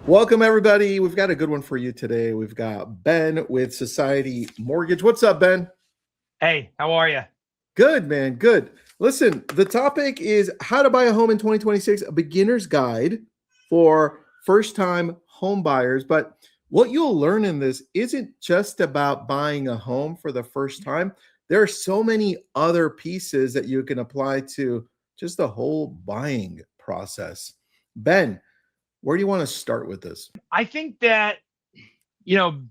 Welcome, everybody. We've got a good one for you today. We've got Ben with Society Mortgage. What's up, Ben? Hey, how are you? Good, man. Good. Listen, the topic is how to buy a home in 2026, a beginner's guide for first time home buyers. But what you'll learn in this isn't just about buying a home for the first time. There are so many other pieces that you can apply to just the whole buying process. Ben, where do you want to start with this? I think that, you know,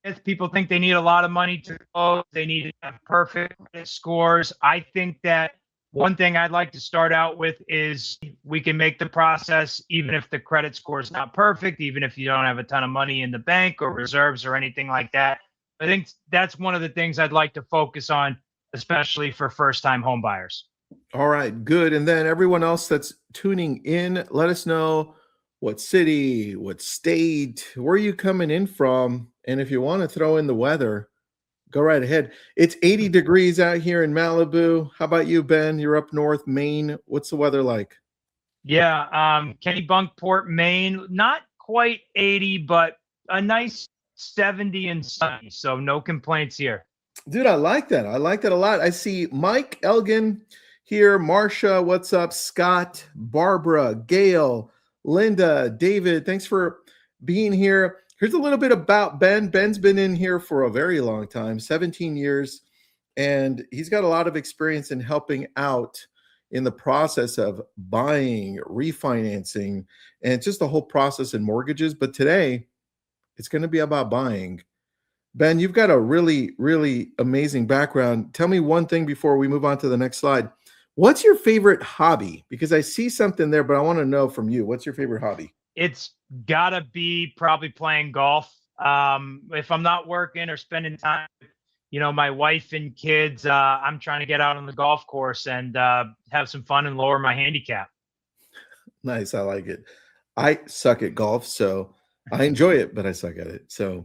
if people think they need a lot of money to close, they need to have perfect credit scores. I think that one thing I'd like to start out with is we can make the process, even if the credit score is not perfect, even if you don't have a ton of money in the bank or reserves or anything like that. I think that's one of the things I'd like to focus on, especially for first-time home buyers. All right, good. And then everyone else that's tuning in, let us know what city, what state, where are you coming in from? And if you want to throw in the weather, go right ahead. It's 80 degrees out here in Malibu. How about you, Ben? You're up north, Maine. What's the weather like? Yeah, Kennebunkport, Maine, not quite 80, but a nice 70 and sunny. So no complaints here. Dude, I like that. I like that a lot. I see Mike Elgin here, Marsha, what's up? Scott, Barbara, Gail, Linda, David, thanks for being here. Here's a little bit about Ben. Ben's been in here for a very long time, 17 years, and he's got a lot of experience in helping out in the process of buying, refinancing, and just the whole process in mortgages. But today, it's going to be about buying. Ben, you've got a really, really amazing background. Tell me one thing before we move on to the next slide. What's your favorite hobby? Because I see something there, but I want to know from you. What's your favorite hobby? It's gotta be probably playing golf. If I'm not working or spending time with, my wife and kids, I'm trying to get out on the golf course and have some fun and lower my handicap. Nice. I like it. I suck at golf, so I enjoy it, but I suck at it. So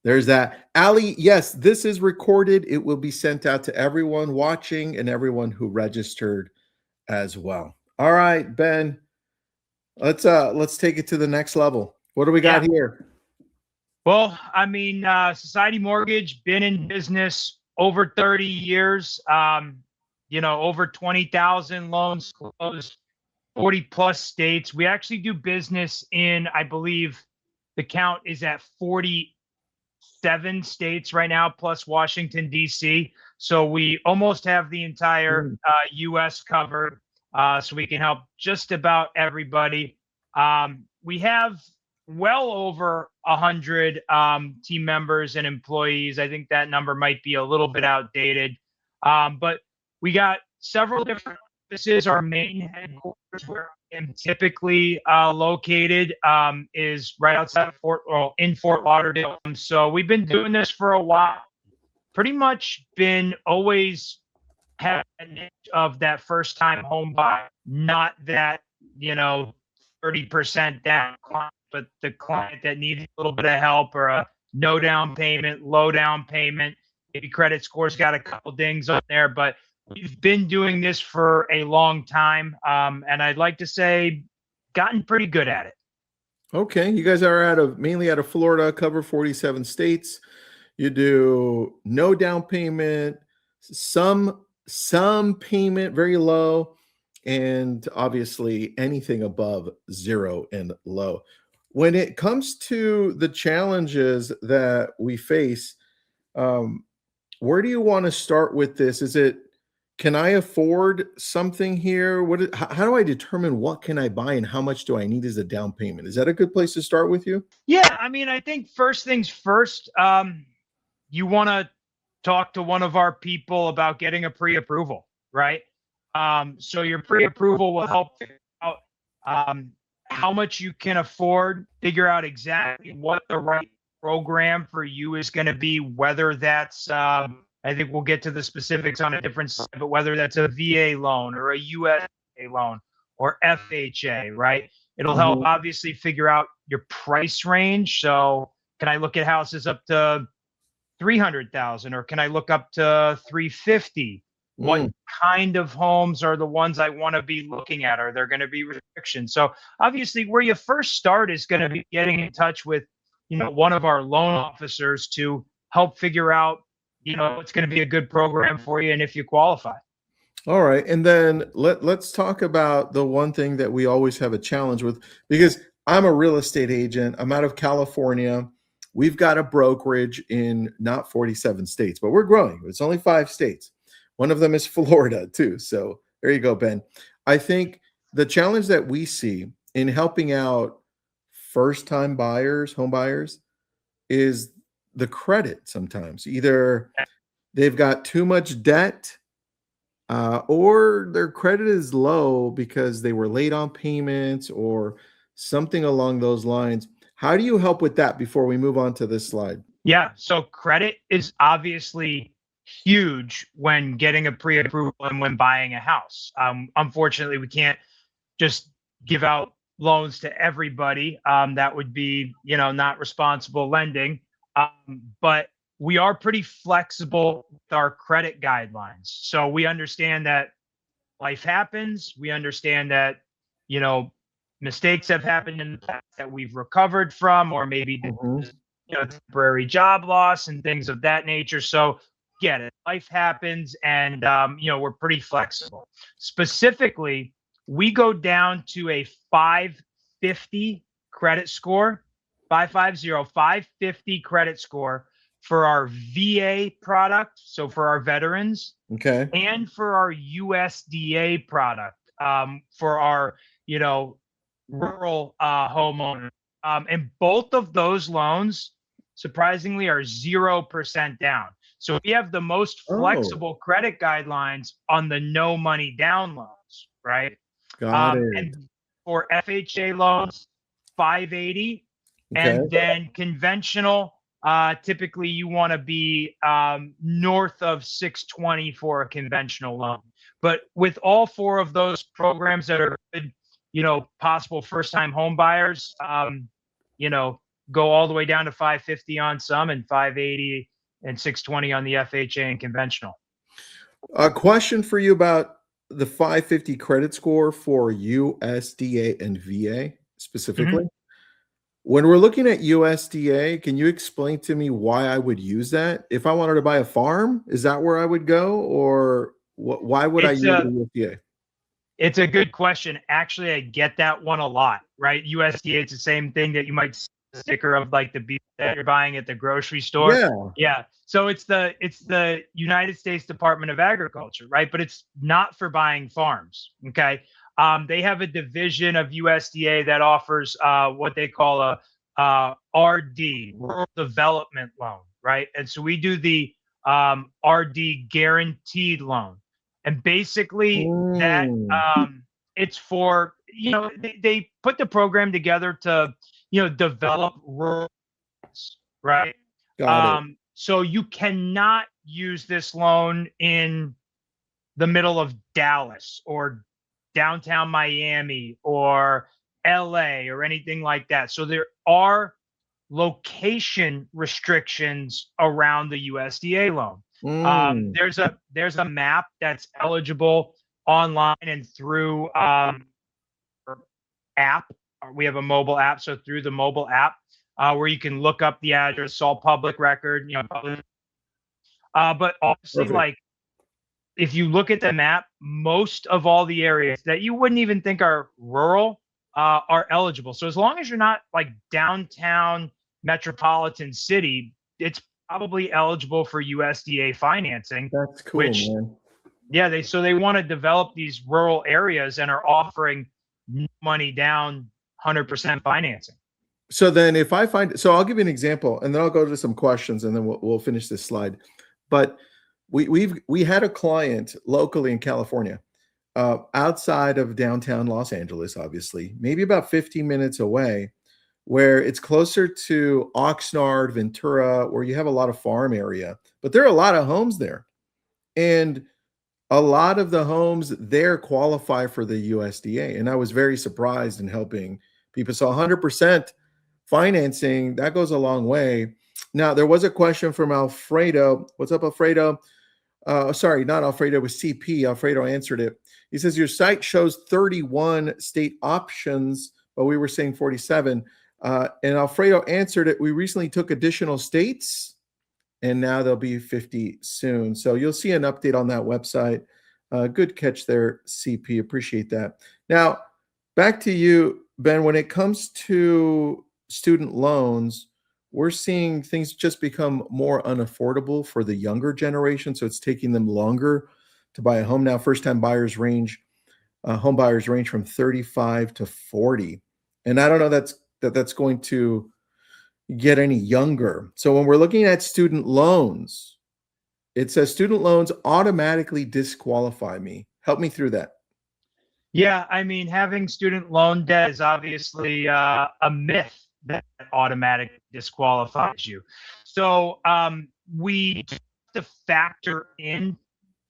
there's that. Ali, yes, this is recorded. It will be sent out to everyone watching and everyone who registered as well. All right, Ben. Let's take it to the next level. What do we got Yeah. here? Well, Society Mortgage, been in business over 30 years. Over 20,000 loans closed, 40 plus states. We actually do business in, I believe the count is at 47 states right now, plus Washington, D.C. So we almost have the entire U.S. covered, so we can help just about everybody. We have well over 100 team members and employees. I think that number might be a little bit outdated, but we got several different offices. Our main headquarters, where I'm typically located, is right outside of in Fort Lauderdale. So we've been doing this for a while. Pretty much been always have an niche of that first time home buy, not that 30% down client, but the client that needs a little bit of help or a no down payment, low down payment. Maybe credit score's got a couple dings on there, but we've been doing this for a long time, and I'd like to say gotten pretty good at it. Okay, you guys are mainly out of Florida, cover 47 states. You do no down payment, some payment, very low, and obviously anything above zero and low. When it comes to the challenges that we face, where do you want to start with this? Is it, can I afford something here? How do I determine what can I buy and how much do I need as a down payment? Is that a good place to start with you? Yeah, I think first things first, you want to talk to one of our people about getting a pre-approval, right? So your pre-approval will help figure out how much you can afford, figure out exactly what the right program for you is going to be, whether that's, I think we'll get to the specifics on a different side, but whether that's a VA loan or a USDA loan or FHA, right? It'll help obviously figure out your price range. So can I look at houses up to 300,000 or can I look up to 350? What kind of homes are the ones I want to be looking at? Are there going to be restrictions? So obviously where you first start is going to be getting in touch with, one of our loan officers to help figure out, what's going to be a good program for you and if you qualify. All right. And then let's talk about the one thing that we always have a challenge with, because I'm a real estate agent. I'm out of California. We've got a brokerage in not 47 states, but we're growing. It's only 5 states. One of them is Florida too. So there you go, Ben. I think the challenge that we see in helping out first-time buyers, home buyers, is the credit sometimes. Either they've got too much debt, or their credit is low because they were late on payments or something along those lines. How do you help with that before we move on to this slide? Yeah. So credit is obviously huge when getting a pre-approval and when buying a house. Unfortunately, we can't just give out loans to everybody. That would be, not responsible lending. But we are pretty flexible with our credit guidelines. So we understand that life happens. We understand that, mistakes have happened in the past that we've recovered from, or maybe temporary job loss and things of that nature. So get it, life happens, and we're pretty flexible. Specifically, we go down to a 550 credit score, 550 credit score for our VA product, so for our veterans, Okay. and for our USDA product, for our, rural homeowner. And both of those loans, surprisingly, are 0% down. So we have the most flexible credit guidelines on the no money down loans, right? Got it. And for FHA loans, 580, Okay. and then conventional, typically you want to be north of 620 for a conventional loan. But with all 4 of those programs that are good, possible first-time home buyers, go all the way down to 550 on some and 580 and 620 on the FHA and conventional. A question for you about the 550 credit score for USDA and VA specifically. When we're looking at USDA, can you explain to me why I would use that? If I wanted to buy a farm, is that where I would go, or why would I use the USDA? It's a good question. Actually, I get that one a lot, right? USDA, it's the same thing that you might see the sticker of, like the beef that you're buying at the grocery store. Yeah. So it's the United States Department of Agriculture, right? But it's not for buying farms. Okay. They have a division of USDA that offers what they call a RD, Rural Development Loan, right? And so we do the RD guaranteed loan. And basically that it's for, they put the program together to, develop rural, right? Got it. So you cannot use this loan in the middle of Dallas or downtown Miami or LA or anything like that. So there are location restrictions around the USDA loan. There's a map that's eligible online and through app. We have a mobile app, so through the mobile app, where you can look up the address, all public record, but obviously, like, if you look at the map, most of all the areas that you wouldn't even think are rural are eligible. So as long as you're not like downtown metropolitan city, it's probably eligible for USDA financing. That's cool, man. Yeah, they want to develop these rural areas and are offering money down, 100% financing. So then if I find, so I'll give you an example and then I'll go to some questions and then we'll finish this slide. But we had a client locally in California, outside of downtown Los Angeles, obviously, maybe about 15 minutes away, where it's closer to Oxnard, Ventura, where you have a lot of farm area, but there are a lot of homes there. And a lot of the homes there qualify for the USDA. And I was very surprised in helping people. So 100% financing, that goes a long way. Now, there was a question from Alfredo. What's up, Alfredo? Sorry, not Alfredo, it was CP. Alfredo answered it. He says, your site shows 31 state options, but we were saying 47. And Alfredo answered it. We recently took additional states, and now there'll be 50 soon. So you'll see an update on that website. Good catch there, CP. Appreciate that. Now, back to you, Ben. When it comes to student loans, we're seeing things just become more unaffordable for the younger generation. So it's taking them longer to buy a home now. First-time buyers range, home buyers range from 35 to 40. And I don't know that's going to get any younger. So when we're looking at student loans, it says student loans automatically disqualify me. Help me through that. Yeah, I mean, having student loan debt is obviously a myth that automatically disqualifies you. So we have to factor in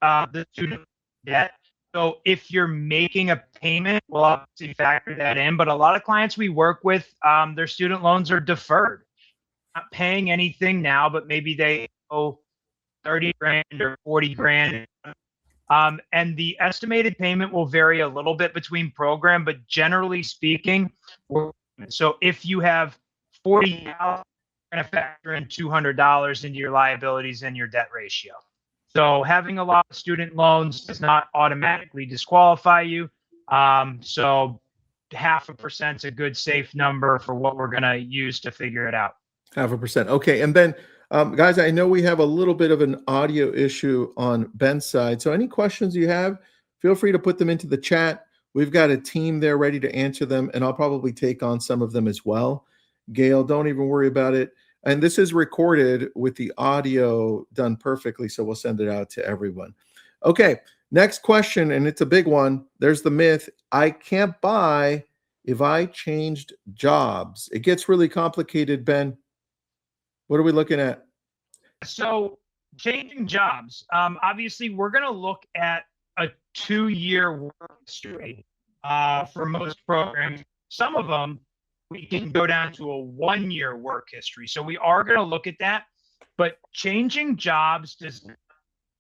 the student debt. So if you're making a payment, we'll obviously factor that in. But a lot of clients we work with, their student loans are deferred, not paying anything now, but maybe they owe 30 grand or 40 grand. And the estimated payment will vary a little bit between program, but generally speaking, so if you have 40, you're going to factor in $200 into your liabilities and your debt ratio. So having a lot of student loans does not automatically disqualify you. So 0.5% is a good safe number for what we're going to use to figure it out. 0.5%. Okay. And then, guys, I know we have a little bit of an audio issue on Ben's side. So any questions you have, feel free to put them into the chat. We've got a team there ready to answer them, and I'll probably take on some of them as well. Gail, don't even worry about it. And this is recorded with the audio done perfectly, so we'll send it out to everyone. Okay, next question, and it's a big one. There's the myth, I can't buy if I changed jobs. It gets really complicated, Ben. What are we looking at? So changing jobs, obviously we're going to look at a 2-year work history for most programs. Some of them, we can go down to a 1-year work history. So we are going to look at that, but changing jobs does not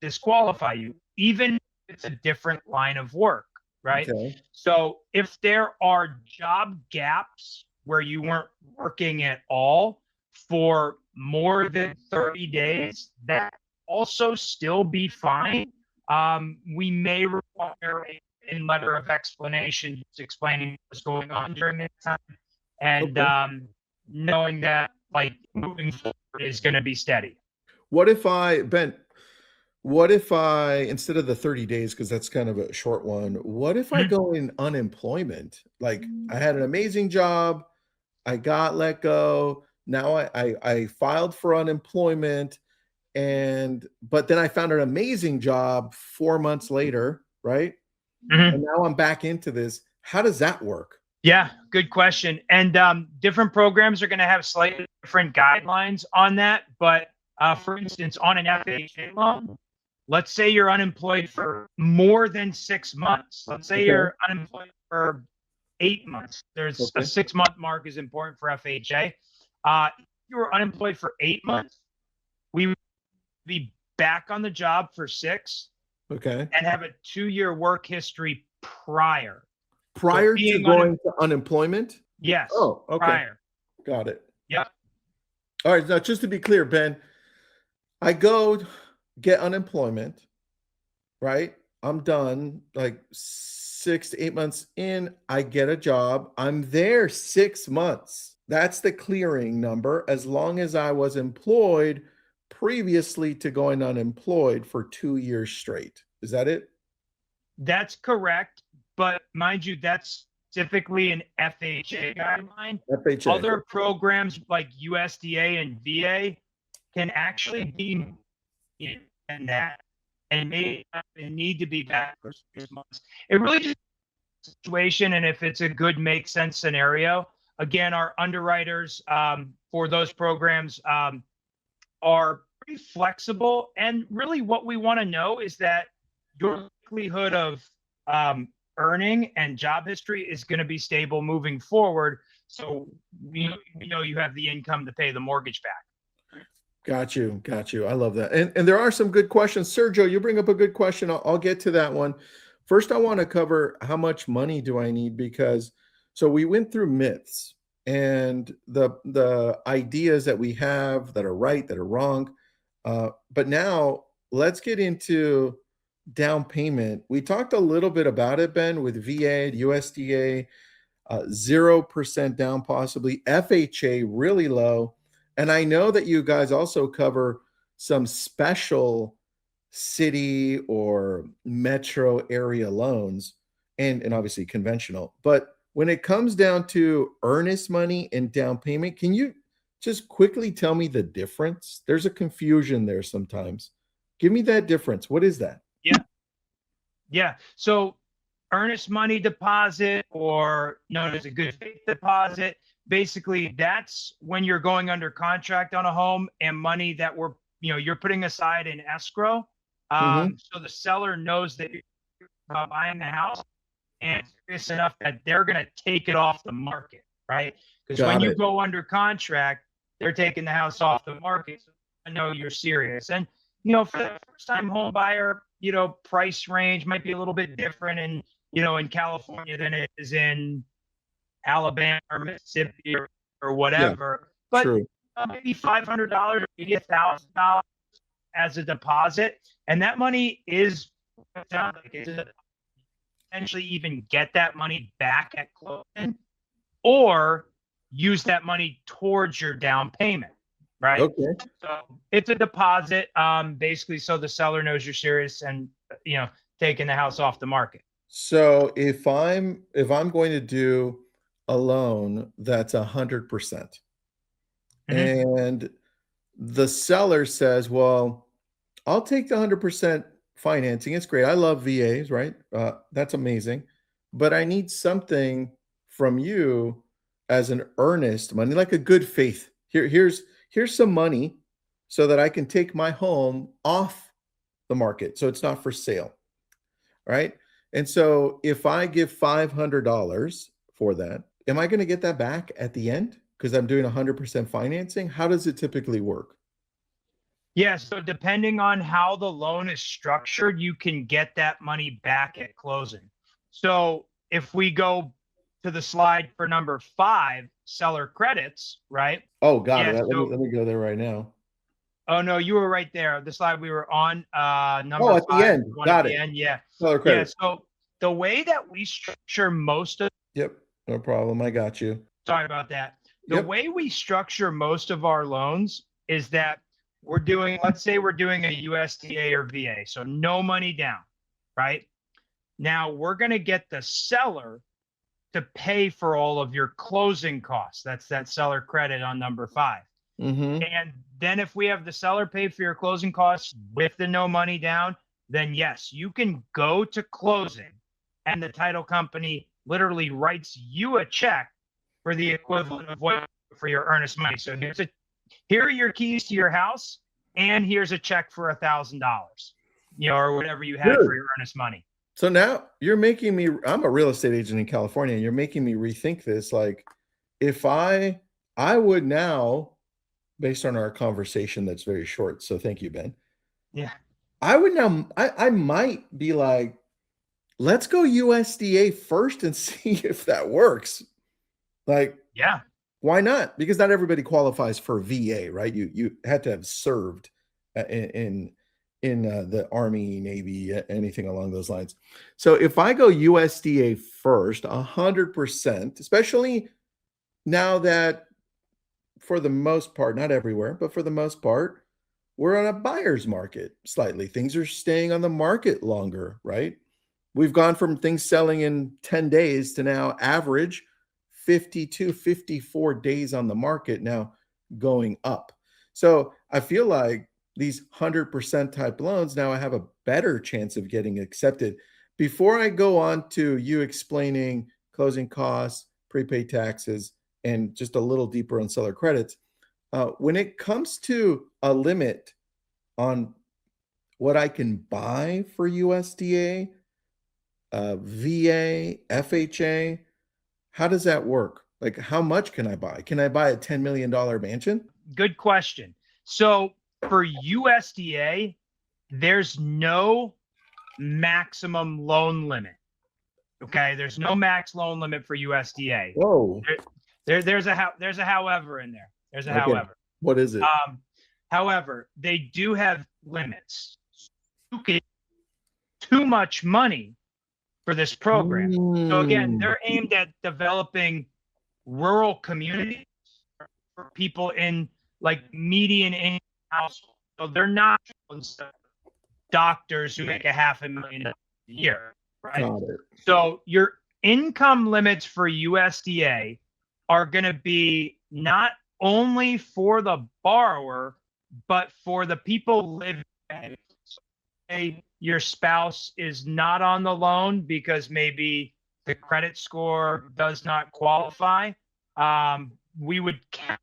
disqualify you, even if it's a different line of work, right? Okay. So if there are job gaps where you weren't working at all for more than 30 days, that also still be fine. We may require a letter of explanation explaining what's going on during that time. And knowing that like moving forward is going to be steady. What if I, instead of the 30 days, because that's kind of a short one, what if I go in unemployment? Like I had an amazing job, I got let go, now I filed for unemployment, but then I found an amazing job 4 months later, right? And now I'm back into this. How does that work? Yeah, good question. And different programs are going to have slightly different guidelines on that. But for instance, on an FHA loan, let's say you're unemployed for more than 6 months. Let's say you're unemployed for 8 months. There's a 6-month mark is important for FHA. If you were unemployed for 8 months, we would be back on the job for 6. And have a 2-year work history prior. Prior to going to unemployment? Yes. Oh, okay. Prior. Got it. Yep. All right. Now, just to be clear, Ben, I go get unemployment, right? I'm done. Like 6 to 8 months in, I get a job. I'm there 6 months. That's the clearing number, as long as I was employed previously to going unemployed for 2 years straight. Is that it? That's correct. But mind you, that's specifically an FHA guideline. FHA. Other programs like USDA and VA can actually be in that and may need to be back for 6 months. It really just situation, and if it's a good make sense scenario. Again, our underwriters for those programs are pretty flexible, and really what we want to know is that your likelihood of earning and job history is going to be stable moving forward, so you know you have the income to pay the mortgage back. Got you. Got you. I love that. And there are some good questions. Sergio, you bring up a good question. I'll get to that one. First, I want to cover how much money do I need, because so we went through myths and the ideas that we have that are right, that are wrong. But now let's get into down payment. We talked a little bit about it, Ben, with VA, USDA, 0% down, possibly FHA really low. And I know that you guys also cover some special city or metro area loans, and obviously conventional. But when it comes down to earnest money and down payment, can you just quickly tell me the difference? There's a confusion there sometimes. Give me that difference. What is that? Yeah. Yeah. So earnest money deposit, or known as a good faith deposit, basically that's when you're going under contract on a home and money that you're putting aside in escrow. Hmm. So the seller knows that you're buying the house and serious enough that they're going to take it off the market, right? Because when Got you it. go under contract, they're taking the house off the market. So I know you're serious. And, for the first time home buyer, price range might be a little bit different in California than it is in Alabama or Mississippi or Yeah, whatever. But true. maybe $500, maybe $1,000 as a deposit. And that money is, sounds like it's potentially even get that money back at closing, or use that money towards your down payment, right? Okay. So it's a deposit, basically, so the seller knows you're serious and taking the house off the market. So if I'm going to do a loan that's 100%, Mm-hmm. and the seller says, "Well, I'll take the 100% financing. It's great. I love VAs, right? That's amazing, but I need something from you as an earnest money, like a good faith. Here's some money so that I can take my home off the market, so it's not for sale." Right? And so if I give $500 for that, am I going to get that back at the end because I'm doing 100% financing? How does it typically work? Yeah, so depending on how the loan is structured, you can get that money back at closing. So if we go to the slide for number 5, seller credits, right? Oh, got it. Yeah, Let me go there right now. oh no, you were right there. The slide we were on, Oh, number at the 5, end. one at Got the it. end. Yeah. Seller Yeah. credit. So the way that we structure most of, Yep. No problem. I got you. sorry about that. The Yep. way we structure most of our loans is that let's say we're doing a USDA or VA. So no money down, right? Now we're going to get the seller to pay for all of your closing costs. That's that seller credit on number 5. Mm-hmm. And then if we have the seller pay for your closing costs with the no money down, then yes, you can go to closing and the title company literally writes you a check for the equivalent of what for your earnest money. So here are your keys to your house, and here's a check for $1,000, or whatever you had for Good. your earnest money. So now you're making me, I'm a real estate agent in California, and you're making me rethink this. Like, if I would now, based on our conversation that's very short, so thank you, Ben. Yeah. I would now, I might be like, let's go USDA first and see if that works. Like, Yeah. why not? Because not everybody qualifies for VA, right? You had to have served in the Army, Navy, anything along those lines. So if I go USDA first, 100%, especially now that for the most part, not everywhere, but for the most part, we're on a buyer's market slightly. Things are staying on the market longer, right? We've gone from things selling in 10 days to now average 52, 54 days on the market now, going up. So I feel like these 100% type loans now I have a better chance of getting accepted. Before I go on to you explaining closing costs, prepaid taxes, and just a little deeper on seller credits, when it comes to a limit on what I can buy for USDA, VA, FHA, how does that work? Like, how much can I buy? Can I buy a $10 million mansion? Good question. So for USDA, there's no maximum loan limit. Okay, there's no max loan limit for USDA. Whoa. There's a however in there. There's a Okay. however. What is it? However, they do have limits. You get too much money for this program. So again, they're aimed at developing rural communities for people in like median income households. So they're not doctors who make $500,000 a year, right? Got it. So your income limits for USDA are going to be not only for the borrower, but for the people living in it. Your spouse is not on the loan because maybe the credit score does not qualify. We would count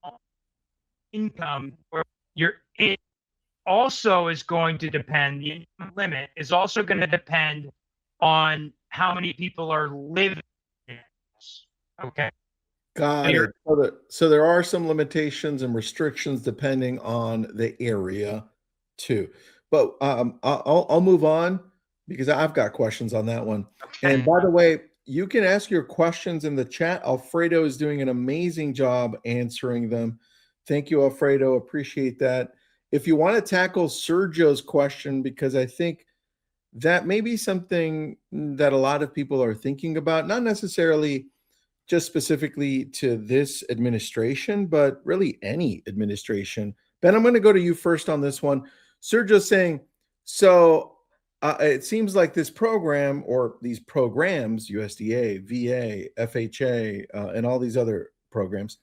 income. It also is going to depend, the income limit is also going to depend on how many people are living in it. Okay. Got it. So there are some limitations and restrictions depending on the area too. But I'll move on because I've got questions on that one. Okay. And by the way, you can ask your questions in the chat. Alfredo is doing an amazing job answering them. Thank you, Alfredo. Appreciate that. If you want to tackle Sergio's question, because I think that may be something that a lot of people are thinking about, not necessarily just specifically to this administration, but really any administration. Ben, I'm going to go to you first on this one. Sergio's saying, so it seems like this program or these programs, USDA, VA, FHA, and all these other programs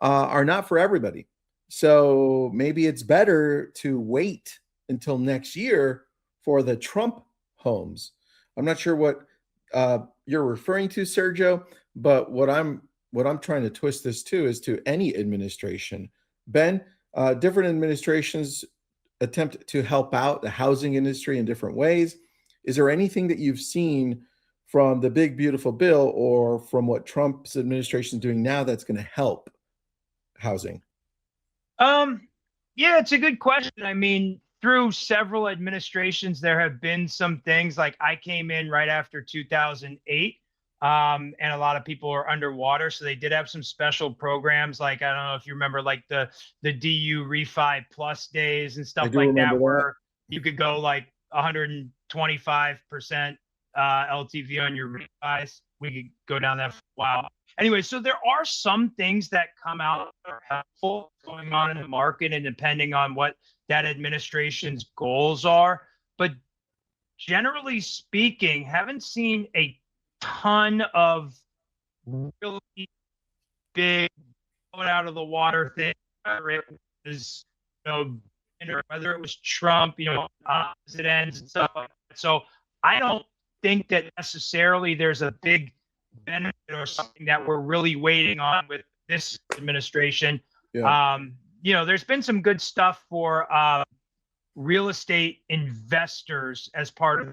are not for everybody. So maybe it's better to wait until next year for the Trump homes. I'm not sure what you're referring to, Sergio, but what I'm trying to twist this to is to any administration. Ben, different administrations attempt to help out the housing industry in different ways. Is there anything that you've seen from the big beautiful bill or from what Trump's administration is doing now that's going to help housing? Yeah, it's a good question. I mean, through several administrations, there have been some things like I came in right after 2008. And a lot of people are underwater. So they did have some special programs. Like, I don't know if you remember, like the DU Refi Plus days and stuff like that, where you could go like 125% LTV on your refis. We could go down that for a while. Anyway, so there are some things that come out that are helpful going on in the market and depending on what that administration's goals are. But generally speaking, haven't seen a ton of really big blown out of the water things, whether it was, whether it was Trump, opposite ends and stuff like that. So I don't think that necessarily there's a big benefit or something that we're really waiting on with this administration. Yeah. There's been some good stuff for real estate investors as part of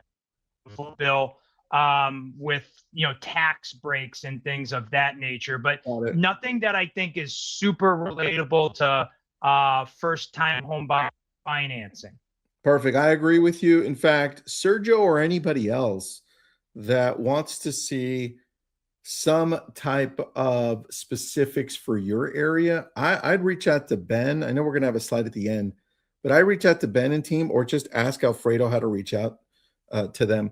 the bill, with tax breaks and things of that nature, but nothing that I think is super relatable to first-time home buyer financing. Perfect. I agree with you. In fact, Sergio or anybody else that wants to see some type of specifics for your area, I'd reach out to Ben. I know we're going to have a slide at the end, but I reach out to Ben and team, or just ask Alfredo how to reach out to them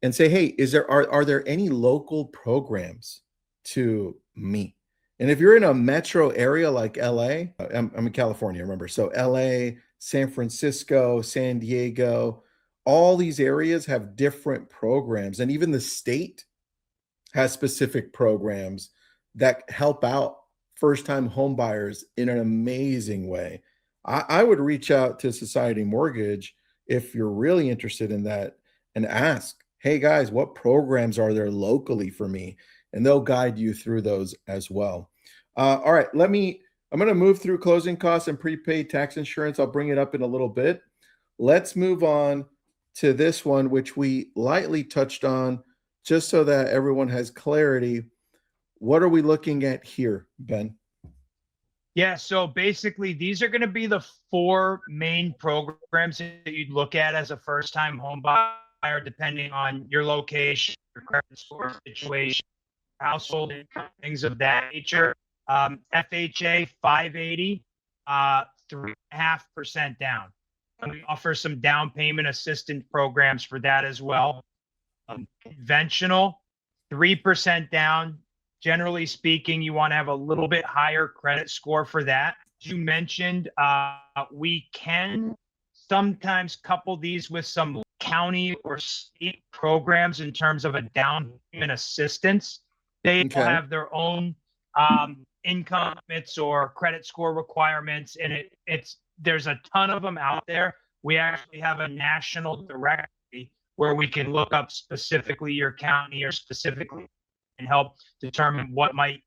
and say, hey, are there any local programs to me? And if you're in a metro area like LA, I'm in California, remember? So LA, San Francisco, San Diego, all these areas have different programs. And even the state has specific programs that help out first-time home buyers in an amazing way. I would reach out to Society Mortgage if you're really interested in that and ask, hey guys, what programs are there locally for me? And they'll guide you through those as well. All right, I'm going to move through closing costs and prepaid tax insurance. I'll bring it up in a little bit. Let's move on to this one, which we lightly touched on, just so that everyone has clarity. What are we looking at here, Ben? Yeah, so basically, these are going to be the four main programs that you'd look at as a first-time home buyer, depending on your location, your credit score situation, household income, things of that nature. FHA 580, 3.5% down. And we offer some down payment assistance programs for that as well. Conventional, 3% down. Generally speaking, you want to have a little bit higher credit score for that. As you mentioned, we can sometimes couple these with some county or state programs in terms of a down payment assistance. They will Okay. have their own income limits or credit score requirements, and there's a ton of them out there. We actually have a national directory where we can look up specifically your county or specifically and help determine what might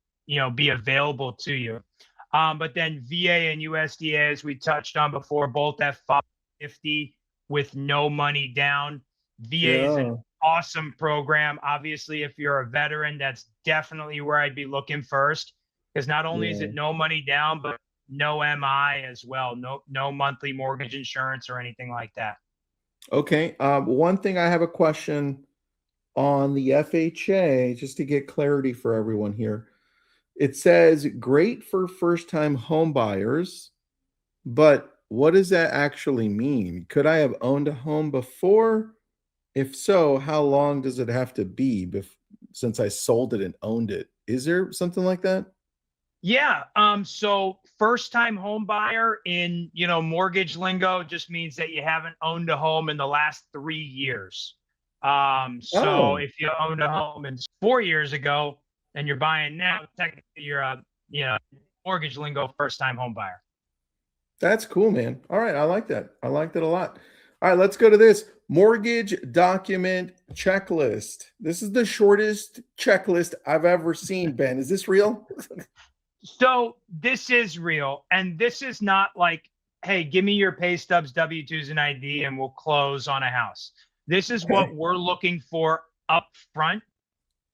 be available to you. But then VA and USDA, as we touched on before, both at 550 with no money down. VA is an awesome program. Obviously, if you're a veteran, that's definitely where I'd be looking first, because not only is it no money down, but no MI as well. No monthly mortgage insurance or anything like that. Okay. One thing I have a question on the FHA, just to get clarity for everyone here. It says great for first-time home buyers, but what does that actually mean? Could I have owned a home before? If so, how long does it have to be since I sold it and owned it? Is there something like that? Yeah. So first time home buyer in, mortgage lingo just means that you haven't owned a home in the last 3 years. So Oh, if you owned a home 4 years ago and you're buying now, technically you're mortgage lingo first time home buyer. that's cool, man. All right. I like that. I liked it a lot. All right. Let's go to this mortgage document checklist. This is the shortest checklist I've ever seen, Ben. Is this real? So this is real. And this is not like, hey, give me your pay stubs, W-2s, and ID, and we'll close on a house. This is what we're looking for up front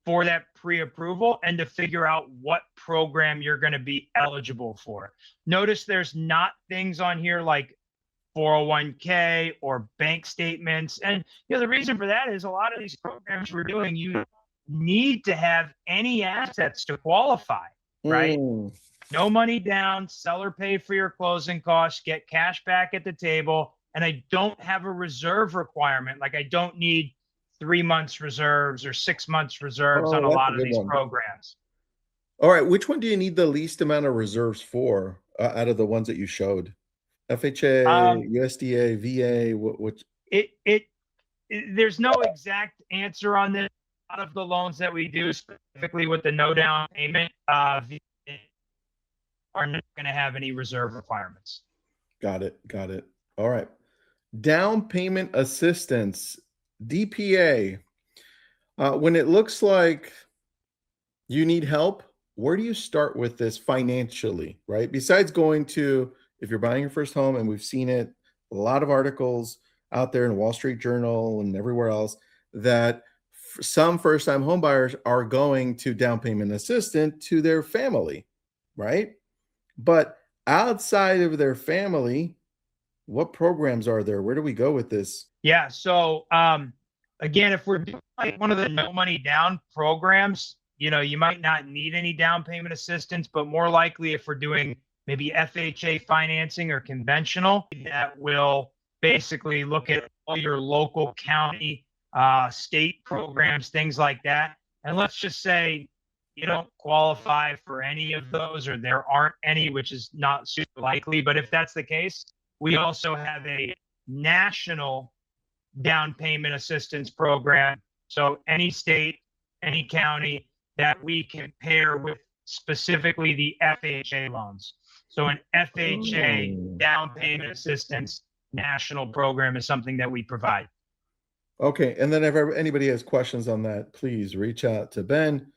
for that pre-approval and to figure out what program you're going to be eligible for. Notice there's not things on here like 401k or bank statements. And the reason for that is a lot of these programs we're doing, you need to have any assets to qualify, right? No money down, seller pay for your closing costs, get cash back at the table. And I don't have a reserve requirement. Like I don't need 3 months reserves or 6 months reserves on Oh, a that's a lot of good these one. programs. All right. Which one do you need the least amount of reserves for out of the ones that you showed? FHA, Um, USDA, VA, which? it there's no exact answer on this. A lot of the loans that we do, specifically with the no down payment, are not going to have any reserve requirements. Got it. Got it. All right. Down payment assistance, DPA. When it looks like you need help, where do you start with this financially, right? Besides going to, if you're buying your first home, and we've seen it, a lot of articles out there in Wall Street Journal and everywhere else that some first-time home buyers are going to down payment assistant to their family, right? But outside of their family, what programs are there? Where do we go with this? Yeah. So again, if we're doing like one of the no money down programs, you might not need any down payment assistance, but more likely if we're doing maybe FHA financing or conventional, that will basically look at all your local county, state programs, things like that. And let's just say you don't qualify for any of those, or there aren't any, which is not super likely. But if that's the case, we also have a national down payment assistance program. So any state, any county that we can pair with specifically the FHA loans. So an FHA down payment assistance national program is something that we provide. Okay. And then if anybody has questions on that, please reach out to Ben,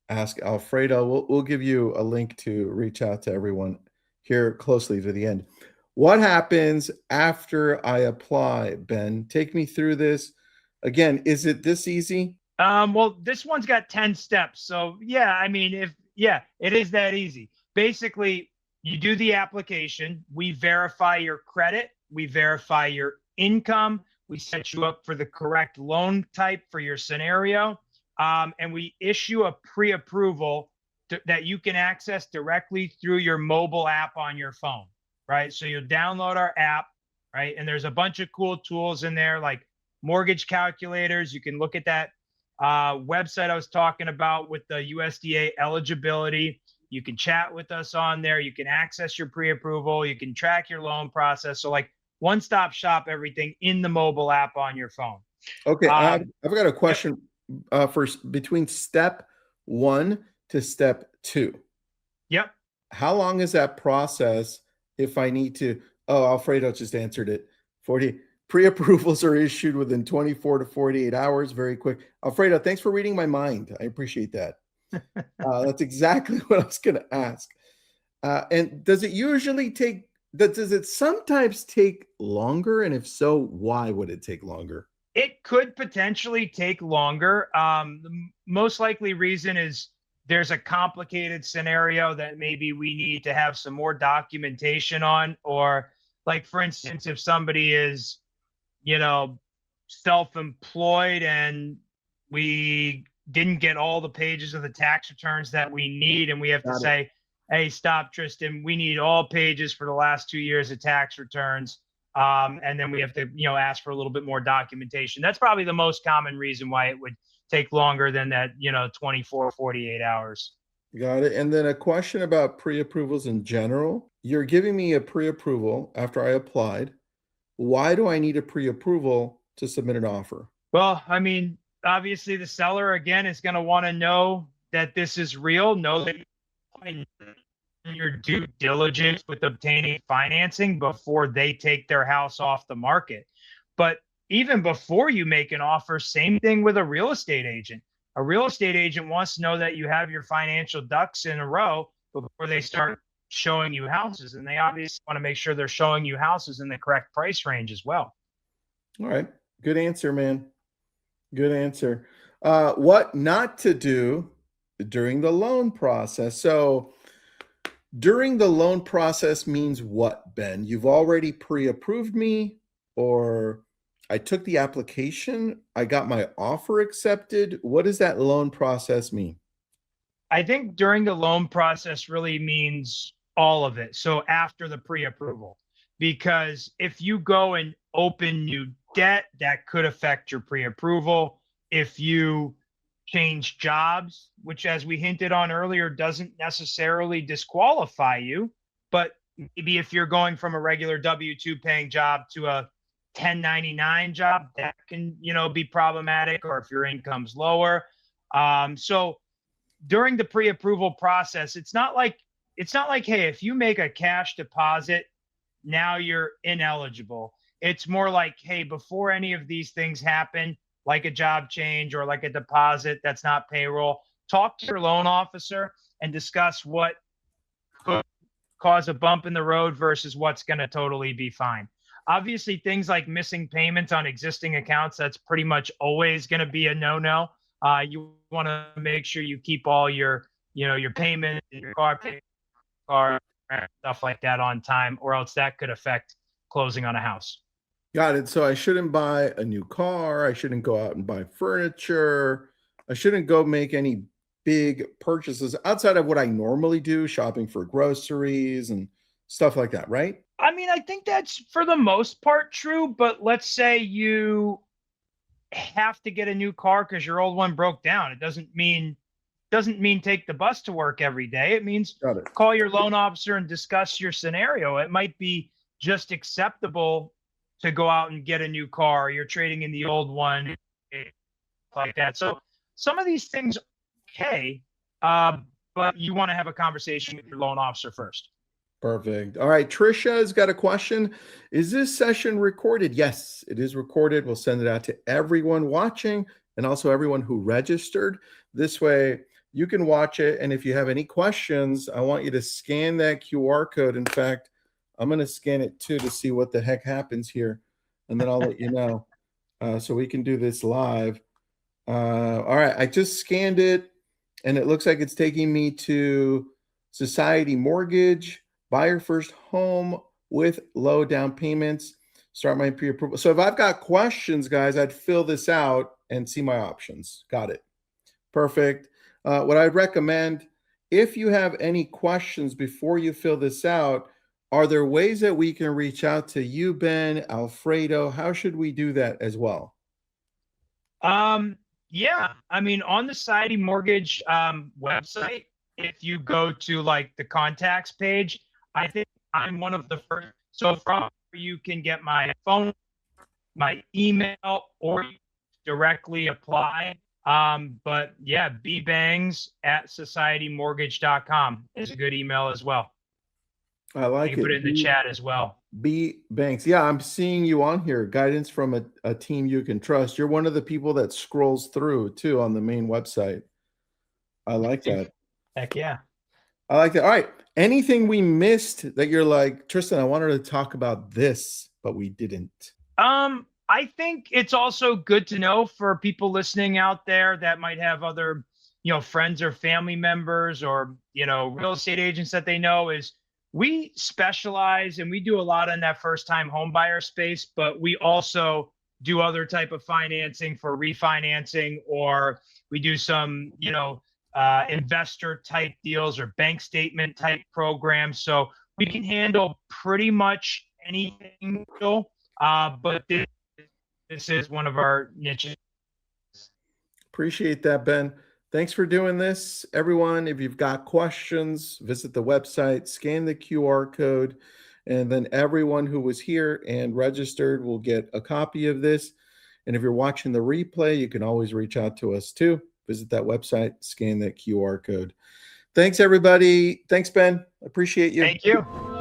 ask Alfredo. We'll give you a link to reach out to everyone here closely to the end. What happens after I apply, Ben? Take me through this. Again, is it this easy? Well, this one's got 10 steps. So yeah, I mean, it is that easy. Basically, You do the application. We verify your credit. We verify your income. We set you up for the correct loan type for your scenario. And we issue a pre-approval that you can access directly through your mobile app on your phone, right? So you'll download our app, right? And there's a bunch of cool tools in there like mortgage calculators. You can look at that website I was talking about with the USDA eligibility. You can chat with us on there. You can access your pre-approval. You can track your loan process. So like one-stop shop, everything in the mobile app on your phone. Okay, I've got a question for between step 1 to step 2. Yep. How long is that process if I need to? Oh, Alfredo just answered it. 40 pre-approvals are issued within 24 to 48 hours. Very quick. Alfredo, thanks for reading my mind. I appreciate that. That's exactly what I was going to ask. And does it usually take, does it sometimes take longer? And if so, why would it take longer? It could potentially take longer. The most likely reason is there's a complicated scenario that maybe we need to have some more documentation on, or like, for instance, if somebody is, self-employed and we didn't get all the pages of the tax returns that we need, and we have to say, hey, stop, Tristan, we need all pages for the last 2 years of tax returns. And then we have to, ask for a little bit more documentation. That's probably the most common reason why it would take longer than that, 24, 48 hours. Got it. And then a question about pre-approvals in general. You're giving me a pre-approval after I applied. Why do I need a pre-approval to submit an offer? Well, I mean, obviously the seller, again, is going to want to know that this is real, know that your due diligence with obtaining financing before they take their house off the market. But even before you make an offer, same thing with a real estate agent. A real estate agent wants to know that you have your financial ducks in a row before they start showing you houses. And they obviously want to make sure they're showing you houses in the correct price range as well. All right. Good answer, man. Good answer. What not to do during the loan process. So during the loan process means what, Ben? You've already pre-approved me, or I took the application, I got my offer accepted. What does that loan process mean? I think during the loan process really means all of it. So after the pre-approval, because if you go and open new debt, that could affect your pre-approval. If you change jobs, which, as we hinted on earlier, doesn't necessarily disqualify you, but maybe if you're going from a regular W-2 paying job to a 1099 job, that can, be problematic, or if your income's lower. So during the pre-approval process, it's not like, hey, if you make a cash deposit, now you're ineligible. It's more like, hey, before any of these things happen, like a job change or like a deposit that's not payroll, talk to your loan officer and discuss what could cause a bump in the road versus what's going to totally be fine. Obviously, things like missing payments on existing accounts, that's pretty much always going to be a no-no. You want to make sure you keep all your, your payment, your car stuff like that on time, or else that could affect closing on a house. Got it. So I shouldn't buy a new car. I shouldn't go out and buy furniture. I shouldn't go make any big purchases outside of what I normally do, shopping for groceries and stuff like that, right? I mean, I think that's for the most part true, but let's say you have to get a new car because your old one broke down. It doesn't mean take the bus to work every day. It means call your loan officer and discuss your scenario. It might be just acceptable to go out and get a new car. You're trading in the old one, like that. So some of these things, okay, but you want to have a conversation with your loan officer first. Perfect. All right. Trisha has got a question. Is this session recorded? Yes, it is recorded. We'll send it out to everyone watching and also everyone who registered. This way you can watch it. And if you have any questions, I want you to scan that QR code. In fact, I'm going to scan it too to see what the heck happens here. And then I'll let you know. So we can do this live. All right. I just scanned it and it looks like it's taking me to Society Mortgage buy your first home with low down payments. Start my pre-approval. So if I've got questions, guys, I'd fill this out and see my options. Got it. Perfect. What I'd recommend, if you have any questions before you fill this out, are there ways that we can reach out to you, Ben, Alfredo? How should we do that as well? Yeah, I mean, on the Society Mortgage website, if you go to like the contacts page, I think I'm one of the first. So from you can get my phone, my email, or directly apply. But yeah, bbangs@societymortgage.com is a good email as well. I like You can put it in the chat as well. B Banks. Yeah, I'm seeing you on here. Guidance from a team you can trust. You're one of the people that scrolls through too on the main website. I like that. Heck yeah. I like that. All right. Anything we missed that you're like, Tristan, I wanted to talk about this, but we didn't? I think it's also good to know for people listening out there that might have other, friends or family members or, real estate agents that they know is we specialize and we do a lot in that first time home buyer space, but we also do other type of financing for refinancing, or we do some, investor type deals or bank statement type programs. So we can handle pretty much anything, but this is one of our niches. Appreciate that, Ben. Thanks for doing this. Everyone, if you've got questions, visit the website, scan the QR code, and then everyone who was here and registered will get a copy of this. And if you're watching the replay, you can always reach out to us too. Visit that website, scan that QR code. Thanks, everybody. Thanks, Ben. Appreciate you. Thank you.